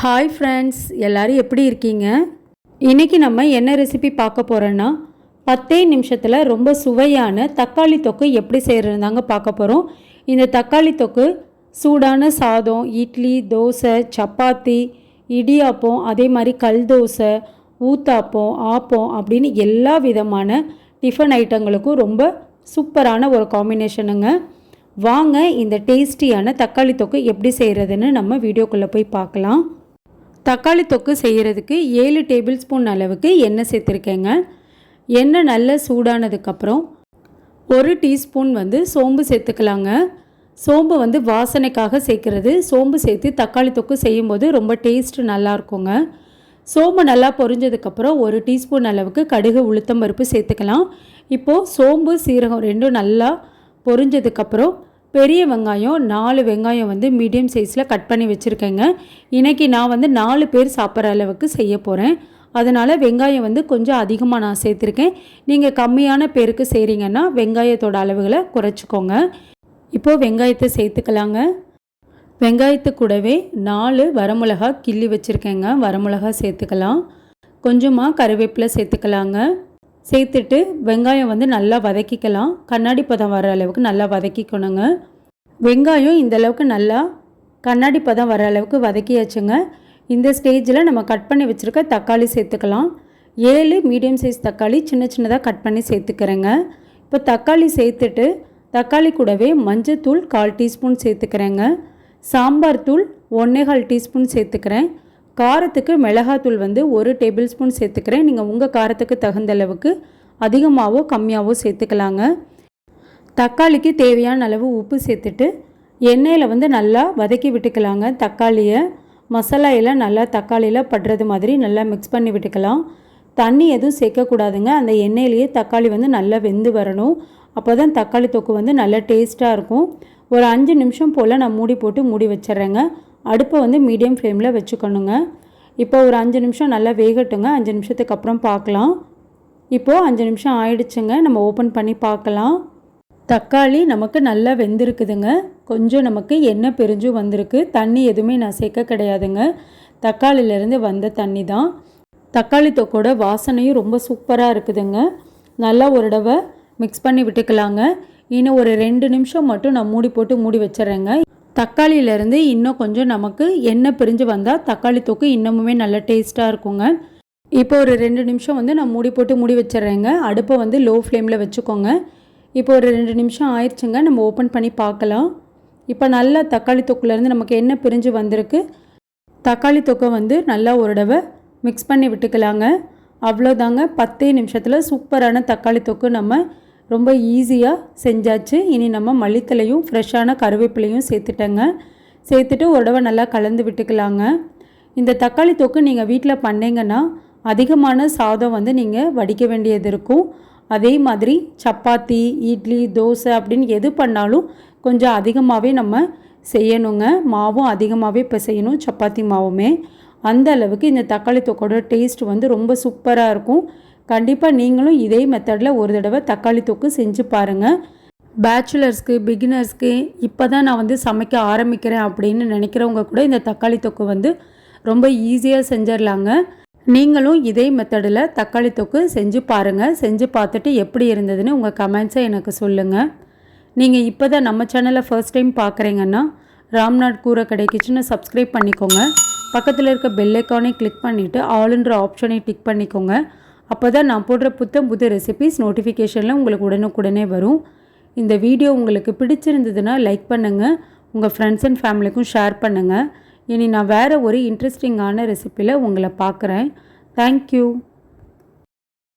Hi friends, எல்லோரும் எப்படி இருக்கீங்க? இன்றைக்கி நம்ம என்ன ரெசிபி பார்க்க போகிறோன்னா 10 நிமிஷத்தில் ரொம்ப சுவையான தக்காளி தொக்கு எப்படி செய்கிறதாங்க பார்க்க போகிறோம். இந்த தக்காளி தொக்கு சூடான சாதம், இட்லி, தோசை, சப்பாத்தி, இடியாப்பம், அதே மாதிரி கல் தோசை, ஊத்தாப்பம், ஆப்பம் அப்படின்னு எல்லா விதமான டிஃபன் ஐட்டங்களுக்கும் ரொம்ப சூப்பரான ஒரு காம்பினேஷனுங்க. வாங்க இந்த டேஸ்டியான தக்காளி தொக்கு எப்படி செய்கிறதுன்னு நம்ம வீடியோக்குள்ளே போய் பார்க்கலாம். தக்காளி தொக்கு செய்கிறதுக்கு 7 டேபிள் ஸ்பூன் அளவுக்கு எண்ணெய் சேர்த்துருக்கேங்க. எண்ணெய் நல்லா சூடானதுக்கப்புறம் 1 டீஸ்பூன் சோம்பு சேர்த்துக்கலாங்க. சோம்பு வாசனைக்காக சேர்க்குறது. சோம்பு சேர்த்து தக்காளி தொக்கு செய்யும்போது ரொம்ப டேஸ்ட்டு நல்லாயிருக்குங்க. சோம்பு நல்லா பொரிஞ்சதுக்கப்புறம் 1 டீஸ்பூன் அளவுக்கு கடுகு, உளுத்தம் பருப்பு சேர்த்துக்கலாம். இப்போது சோம்பு, சீரகம் ரெண்டும் நல்லா பொரிஞ்சதுக்கப்புறம் பெரிய வெங்காயம் 4 வெங்காயம் மீடியம் சைஸில் கட் பண்ணி வச்சுருக்கேங்க. இன்றைக்கி நான் 4 பேர் சாப்பிட்ற அளவுக்கு செய்ய போகிறேன். அதனால் வெங்காயம் கொஞ்சம் அதிகமாக நான் சேர்த்துருக்கேன். நீங்கள் கம்மியான பேருக்கு செய்கிறீங்கன்னா வெங்காயத்தோட அளவுகளை குறைச்சிக்கோங்க. இப்போது வெங்காயத்தை சேர்த்துக்கலாங்க. வெங்காயத்து கூடவே 4 வரமிளகா கிள்ளி வச்சுருக்கேங்க. வரமிளகா சேர்த்துக்கலாம். கொஞ்சமாக கருவேப்பிலை சேர்த்துக்கலாங்க. சேர்த்துட்டு வெங்காயம் நல்லா வதக்கிக்கலாம். கண்ணாடி பதம் வர அளவுக்கு நல்லா வதக்கிக்கணுங்க. வெங்காயம் இந்த அளவுக்கு நல்லா கண்ணாடி பதம் வர அளவுக்கு வதக்கியாச்சுங்க. இந்த ஸ்டேஜில் நம்ம கட் பண்ணி வச்சுருக்க தக்காளி சேர்த்துக்கலாம். 7 மீடியம் சைஸ் தக்காளி சின்ன சின்னதாக கட் பண்ணி சேர்த்துக்கிறேங்க. இப்போ தக்காளி சேர்த்துட்டு தக்காளி கூடவே மஞ்சத்தூள் 1/4 டீஸ்பூன் சேர்த்துக்கிறேங்க. சாம்பார் தூள் 1/4 டீஸ்பூன் சேர்த்துக்கிறேன். காரத்துக்கு மிளகாத்தூள் 1 டேபிள் ஸ்பூன் சேர்த்துக்கிறேன். நீங்கள் உங்கள் காரத்துக்கு தகுந்த அளவுக்கு அதிகமாகவோ கம்மியாகவோ சேர்த்துக்கலாங்க. தக்காளிக்கு தேவையான அளவு உப்பு சேர்த்துட்டு எண்ணெயில் நல்லா வதக்கி விட்டுக்கலாங்க. தக்காளியை மசாலாயில் நல்லா தக்காளியில் படுறது மாதிரி நல்லா மிக்ஸ் பண்ணி விட்டுக்கலாம். தண்ணி எதுவும் சேர்க்கக்கூடாதுங்க. அந்த எண்ணெயிலேயே தக்காளி நல்லா வெந்து வரணும். அப்போ தான் தக்காளி தொக்கு நல்லா டேஸ்ட்டாக இருக்கும். ஒரு 5 நிமிஷம் போல் நான் மூடி போட்டு மூடி வச்சிட்றேங்க. அடுப்பை மீடியம் ஃப்ளேமில் வச்சுக்கணுங்க. இப்போ ஒரு 5 நிமிஷம் நல்லா வேகட்டுங்க. 5 நிமிஷத்துக்கு அப்புறம் பார்க்கலாம். இப்போது 5 நிமிஷம் ஆயிடுச்சுங்க. நம்ம ஓப்பன் பண்ணி பார்க்கலாம். தக்காளி நமக்கு நல்லா வெந்திருக்குதுங்க. கொஞ்சம் நமக்கு எண்ணெய் பிரிஞ்சும் வந்திருக்கு. தண்ணி எதுவுமே நான் சேர்க்க கிடையாதுங்க. தக்காளியிலேருந்து வந்த தண்ணி தான். தக்காளி தொக்கோட வாசனையும் ரொம்ப சூப்பராக இருக்குதுங்க. நல்லா ஒரு தடவை மிக்ஸ் பண்ணி விட்டுக்கலாங்க. இன்னும் ஒரு 2 நிமிஷம் மட்டும் நான் மூடி போட்டு மூடி வச்சிட்றேங்க. தக்காளியிலேருந்து இன்னும் கொஞ்சம் நமக்கு எண்ணெய் பிரிஞ்சு வந்தால் தக்காளி தொக்கு இன்னமுமே நல்ல டேஸ்ட்டாக இருக்குங்க. இப்போ ஒரு 2 நிமிஷம் நான் மூடி போட்டு மூடி வச்சிட்றேங்க. அடுப்பை லோ ஃப்ளேமில் வச்சுக்கோங்க. இப்போ ஒரு 2 நிமிஷம் ஆயிடுச்சுங்க. நம்ம ஓப்பன் பண்ணி பார்க்கலாம். இப்போ நல்லா தக்காளி தொக்குலேருந்து நமக்கு எண்ணெய் பிரிஞ்சு வந்திருக்கு. தக்காளி தொக்கை நல்லா ஒரு தடவை மிக்ஸ் பண்ணி விட்டுக்கலாங்க. அவ்வளோதாங்க. 10 நிமிஷத்தில் சூப்பரான தக்காளி தொக்கு நம்ம ரொம்ப ஈஸியாக செஞ்சாச்சு. இனி நம்ம மல்லித்தலையும் ஃப்ரெஷ்ஷான கருவேப்பிலையும் சேர்த்துட்டேங்க. சேர்த்துட்டு ஒரு தடவை நல்லா கலந்து விட்டுக்கலாங்க. இந்த தக்காளி தொக்கு நீங்கள் வீட்டில் பண்ணிங்கன்னா அதிகமான சாதம் நீங்கள் வடிக்க வேண்டியது இருக்கும். அதே மாதிரி சப்பாத்தி, இட்லி, தோசை அப்படின்னு எது பண்ணாலும் கொஞ்சம் அதிகமாகவே நம்ம செய்யணுங்க. மாவும் அதிகமாகவே இப்போ செய்யணும். சப்பாத்தி மாவுமே அந்த அளவுக்கு இந்த தக்காளி தொக்கோட டேஸ்ட் ரொம்ப சூப்பராக இருக்கும். கண்டிப்பாக நீங்களும் இதே மெத்தடில் ஒரு தடவை தக்காளி தொக்கு செஞ்சு பாருங்கள். பேச்சுலர்ஸ்க்கு, பிகினர்ஸ்க்கு இப்போ தான் நான் சமைக்க ஆரம்பிக்கிறேன் அப்படின்னு நினைக்கிறவங்க கூட இந்த தக்காளி தொக்கு ரொம்ப ஈஸியாக செஞ்சிடலாங்க. நீங்களும் இதே மெத்தடில் தக்காளி தொக்கு செஞ்சு பாருங்கள். செஞ்சு பார்த்துட்டு எப்படி இருந்ததுன்னு உங்கள் கமெண்ட்ஸை எனக்கு சொல்லுங்கள். நீங்கள் இப்போ தான் நம்ம சேனலை ஃபர்ஸ்ட் டைம் பார்க்குறீங்கன்னா ராம்நாத் கூரக்கடை கிச்சனை சப்ஸ்கிரைப் பண்ணிக்கோங்க. பக்கத்தில் இருக்க பெல் ஐக்கானை கிளிக் பண்ணிவிட்டு ஆல்ன்ற ஆப்ஷனை டிக் பண்ணிக்கோங்க. அப்போ தான் நான் போடுற புது ரெசிபீஸ் நோட்டிஃபிகேஷனில் உங்களுக்கு உடனுக்குடனே வரும். இந்த வீடியோ உங்களுக்கு பிடிச்சிருந்ததுன்னா லைக் பண்ணுங்கள். உங்கள் ஃப்ரெண்ட்ஸ் அண்ட் ஃபேமிலிக்கும் ஷேர் பண்ணுங்கள். இனி நான் வேறு ஒரு இன்ட்ரெஸ்டிங்கான ரெசிபியில் உங்களை பார்க்குறேன். தேங்க்யூ.